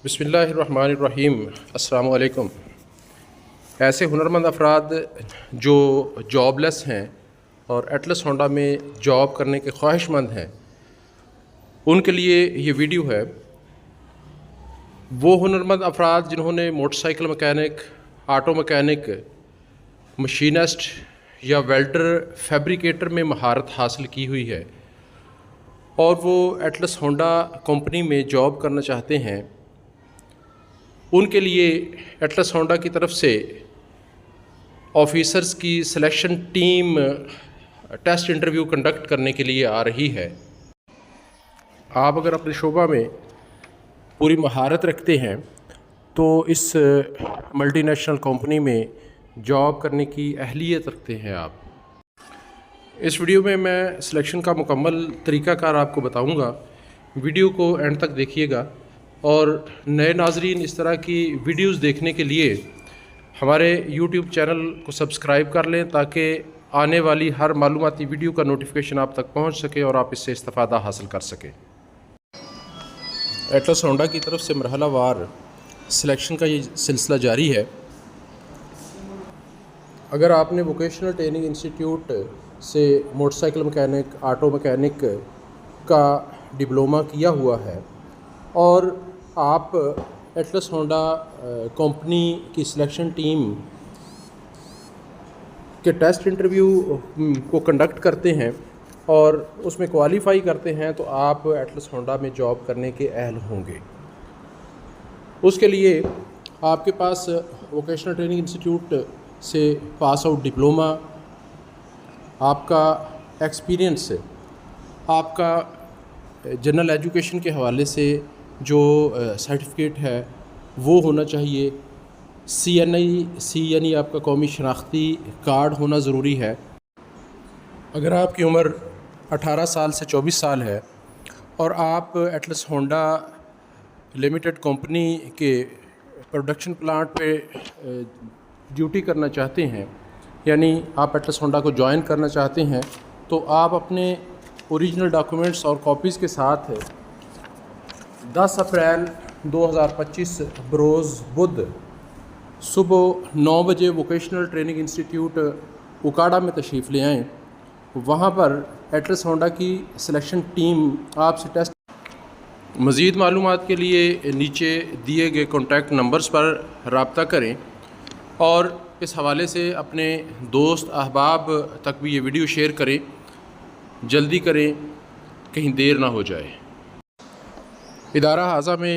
بسم اللہ الرحمن الرحیم۔ السلام علیکم۔ ایسے ہنرمند افراد جو جاب لیس ہیں اور ایٹلس ہونڈا میں جاب کرنے کے خواہش مند ہیں، ان کے لیے یہ ویڈیو ہے۔ وہ ہنرمند افراد جنہوں نے motorcycle mechanic, auto mechanic, machinist یا ویلڈر، فیبریکیٹر میں مہارت حاصل کی ہوئی ہے اور وہ ایٹلس ہونڈا کمپنی میں جاب کرنا چاہتے ہیں، ان کے لیے ایٹلس ہونڈا کی طرف سے آفیسرز کی selection team test interview conduct کرنے کے لیے آ رہی ہے۔ آپ اگر اپنے شعبہ میں پوری مہارت رکھتے ہیں تو اس ملٹی نیشنل کمپنی میں جاب کرنے کی اہلیت رکھتے ہیں آپ۔ اس ویڈیو میں سلیکشن کا مکمل طریقہ کار آپ کو بتاؤں گا۔ ویڈیو کو اینڈ تک دیکھیے گا اور نئے ناظرین اس طرح کی ویڈیوز دیکھنے کے لیے ہمارے یوٹیوب چینل کو سبسکرائب کر لیں تاکہ آنے والی ہر معلوماتی ویڈیو کا نوٹیفیکیشن آپ تک پہنچ سکے اور آپ اس سے استفادہ حاصل کر سکیں۔ ایٹلس ہونڈا کی طرف سے مرحلہ وار سلیکشن کا یہ سلسلہ جاری ہے۔ اگر آپ نے ووکیشنل ٹریننگ انسٹیٹیوٹ سے motor cycle mechanic, auto mechanic کا ڈپلومہ کیا ہوا ہے اور آپ ایٹلس ہونڈا کمپنی کی سلیکشن ٹیم کے ٹیسٹ انٹرویو کو کنڈکٹ کرتے ہیں اور اس میں کوالیفائی کرتے ہیں تو آپ ایٹلس ہونڈا میں جاب کرنے کے اہل ہوں گے۔ اس کے لیے آپ کے پاس ووکیشنل ٹریننگ انسٹیٹیوٹ سے پاس آؤٹ ڈپلومہ، آپ کا ایکسپیرینس، آپ کا جنرل ایجوکیشن کے حوالے سے جو سرٹیفکیٹ ہے وہ ہونا چاہیے۔ سی یعنی آپ کا قومی شناختی کارڈ ہونا ضروری ہے۔ اگر آپ کی عمر 18 سال سے 24 سال ہے اور آپ ایٹلس ہونڈا لمیٹڈ کمپنی کے پروڈکشن پلانٹ پہ ڈیوٹی کرنا چاہتے ہیں، یعنی آپ ایٹلس ہونڈا کو جوائن کرنا چاہتے ہیں، تو آپ اپنے اوریجنل ڈاکومنٹس اور کاپیز کے ساتھ 10 اپریل 2025 بروز بدھ صبح 9 بجے ووکیشنل ٹریننگ انسٹیٹیوٹ اکاڑا میں تشریف لے آئیں۔ وہاں پر ایٹلس ہونڈا کی سلیکشن ٹیم آپ سے ٹیسٹ۔ مزید معلومات کے لیے نیچے دیے گئے کانٹیکٹ نمبرز پر رابطہ کریں اور اس حوالے سے اپنے دوست احباب تک بھی یہ ویڈیو شیئر کریں۔ جلدی کریں، کہیں دیر نہ ہو جائے۔ ادارہ اعضا میں